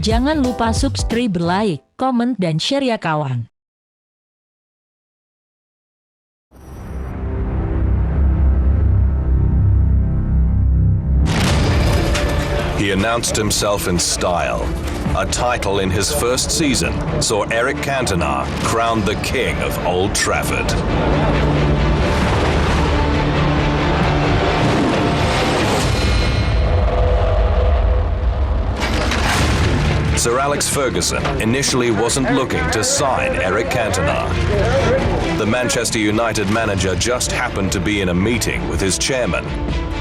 Jangan lupa subscribe, like, komen, dan share ya kawan. He announced himself in style. A title in his first season saw Eric Cantona crowned the king of Old Trafford. Sir Alex Ferguson initially wasn't looking to sign Eric Cantona. The Manchester United manager just happened to be in a meeting with his chairman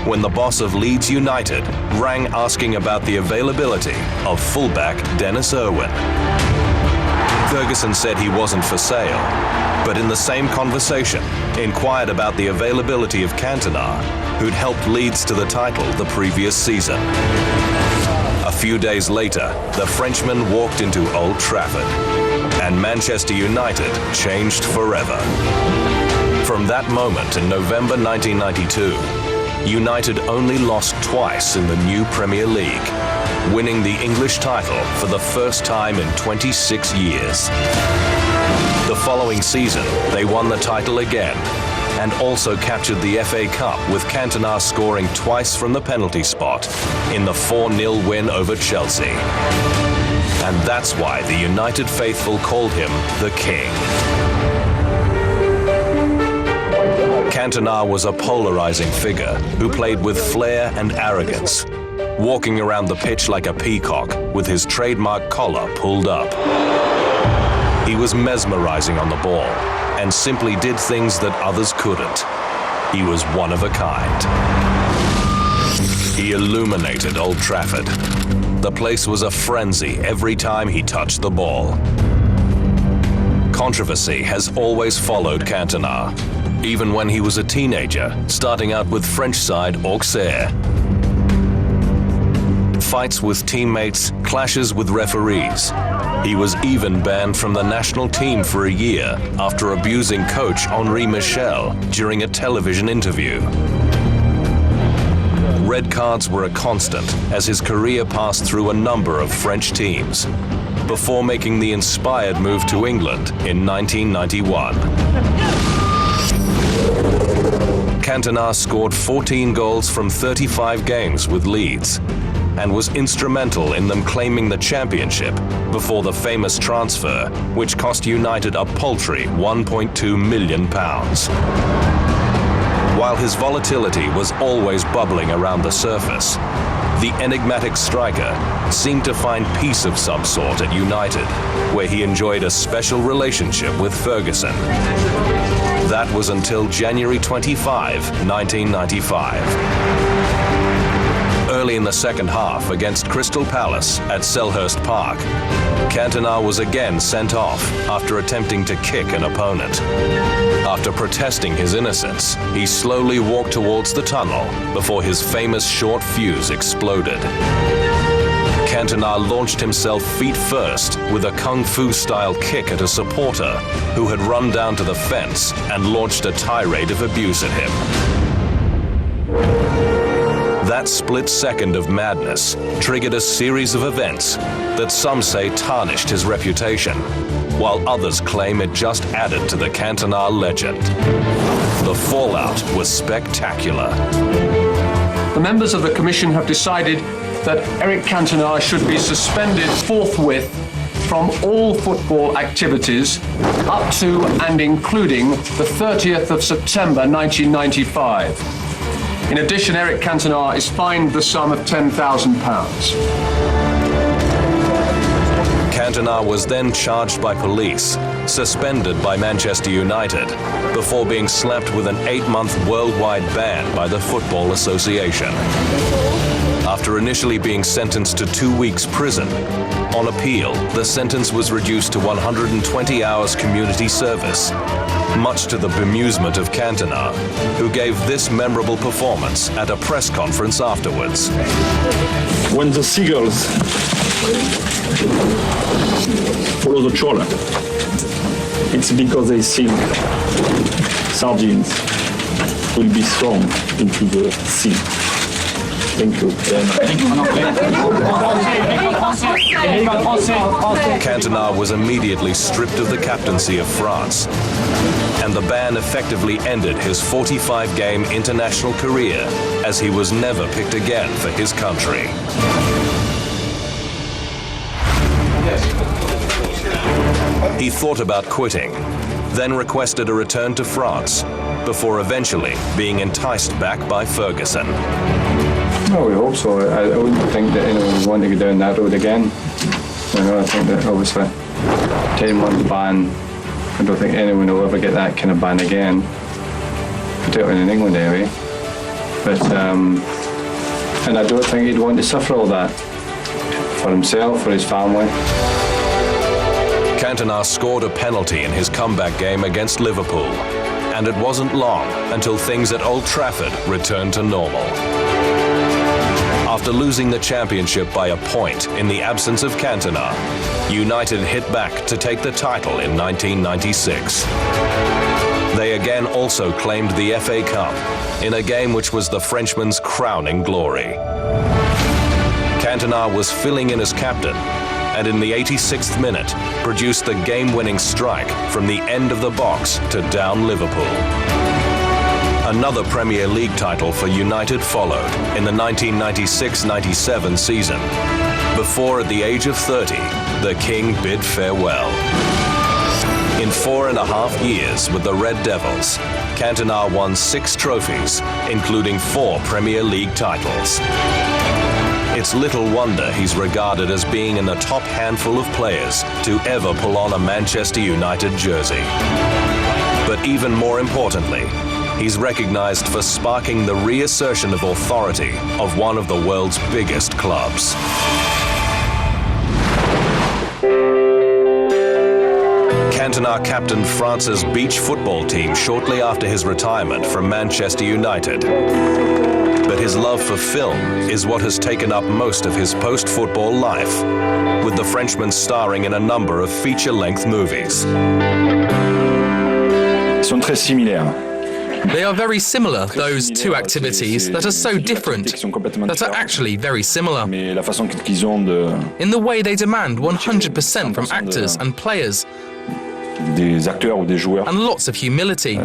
when the boss of Leeds United rang asking about the availability of fullback Dennis Irwin. Ferguson said he wasn't for sale, but in the same conversation inquired about the availability of Cantona, who'd helped Leeds to the title the previous season. A few days later, the Frenchman walked into Old Trafford, and Manchester United changed forever. From that moment in November 1992, United only lost twice in the new Premier League, winning the English title for the first time in 26 years. The following season, they won the title again and also captured the FA Cup with Cantona scoring twice from the penalty spot in the 4-0 win over Chelsea. And that's why the United faithful called him the King. Cantona was a polarizing figure who played with flair and arrogance, walking around the pitch like a peacock with his trademark collar pulled up. He was mesmerizing on the ball and simply did things that others couldn't. He was one of a kind. He illuminated Old Trafford. The place was a frenzy every time he touched the ball. Controversy has always followed Cantona, even when he was a teenager, starting out with French side Auxerre. Fights with teammates, clashes with referees. He was even banned from the national team for a year after abusing coach Henri Michel during a television interview. Red cards were a constant as his career passed through a number of French teams, before making the inspired move to England in 1991. Cantona scored 14 goals from 35 games with Leeds and was instrumental in them claiming the championship before the famous transfer, which cost United a paltry £1.2 million. While his volatility was always bubbling around the surface, the enigmatic striker seemed to find peace of some sort at United, where he enjoyed a special relationship with Ferguson. That was until January 25, 1995. Early in the second half against Crystal Palace at Selhurst Park, Cantona was again sent off after attempting to kick an opponent. After protesting his innocence, he slowly walked towards the tunnel before his famous short fuse exploded. Cantona launched himself feet first with a kung fu-style kick at a supporter who had run down to the fence and launched a tirade of abuse at him. That split second of madness triggered a series of events that some say tarnished his reputation, while others claim it just added to the Cantona legend. The fallout was spectacular. The members of the Commission have decided that Eric Cantona should be suspended forthwith from all football activities up to and including the 30th of September 1995. In addition, Eric Cantona is fined the sum of £10,000. Cantona was then charged by police, suspended by Manchester United, before being slapped with an 8-month worldwide ban by the Football Association. After initially being sentenced to 2 weeks prison, on appeal, the sentence was reduced to 120 hours community service, much to the bemusement of Cantona, who gave this memorable performance at a press conference afterwards. When the seagulls follow the trawler, it's because they think sardines will be thrown into the sea. Thank you. Cantona was immediately stripped of the captaincy of France, and the ban effectively ended his 45-game international career, as he was never picked again for his country. He thought about quitting, then requested a return to France, before eventually being enticed back by Ferguson. Well, we hope so. I wouldn't think that anyone would want to go down that road again. I think that obviously 10-month ban, I don't think anyone will ever get that kind of ban again, particularly in England anyway. But and I don't think he'd want to suffer all that for himself, for his family. Cantona scored a penalty in his comeback game against Liverpool, and it wasn't long until things at Old Trafford returned to normal. After losing the championship by a point in the absence of Cantona, United hit back to take the title in 1996. They again also claimed the FA Cup in a game which was the Frenchman's crowning glory. Cantona was filling in as captain, and in the 86th minute produced the game-winning strike from the end of the box to down Liverpool. Another Premier League title for United followed in the 1996-97 season, before at the age of 30, the King bid farewell. In 4.5 years with the Red Devils, Cantona won 6 trophies, including 4 Premier League titles. It's little wonder he's regarded as being in the top handful of players to ever pull on a Manchester United jersey. But even more importantly, he's recognized for sparking the reassertion of authority of one of the world's biggest clubs. Cantona captained France's beach football team shortly after his retirement from Manchester United. But his love for film is what has taken up most of his post-football life, with the Frenchman starring in a number of feature-length movies. Ils sont très similaires. They are very similar, those two activities that are so different, that are actually very similar. Mais la façon qu'ils ont de In the way they demand 100% from actors and players, des acteurs ou des joueurs. and lots of humility.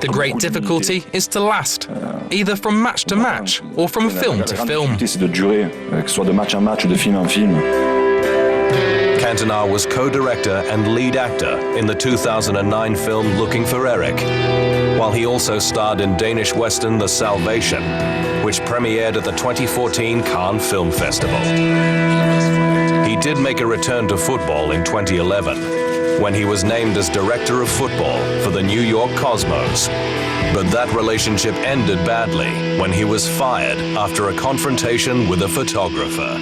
The great difficulty is to last, either from match to match or from film to film. C'est de durer, que ce soit de match en match ou de film en film. Cantona was co-director and lead actor in the 2009 film Looking for Eric, while he also starred in Danish western The Salvation, which premiered at the 2014 Cannes Film Festival. He did make a return to football in 2011, when he was named as director of football for the New York Cosmos. But that relationship ended badly when he was fired after a confrontation with a photographer.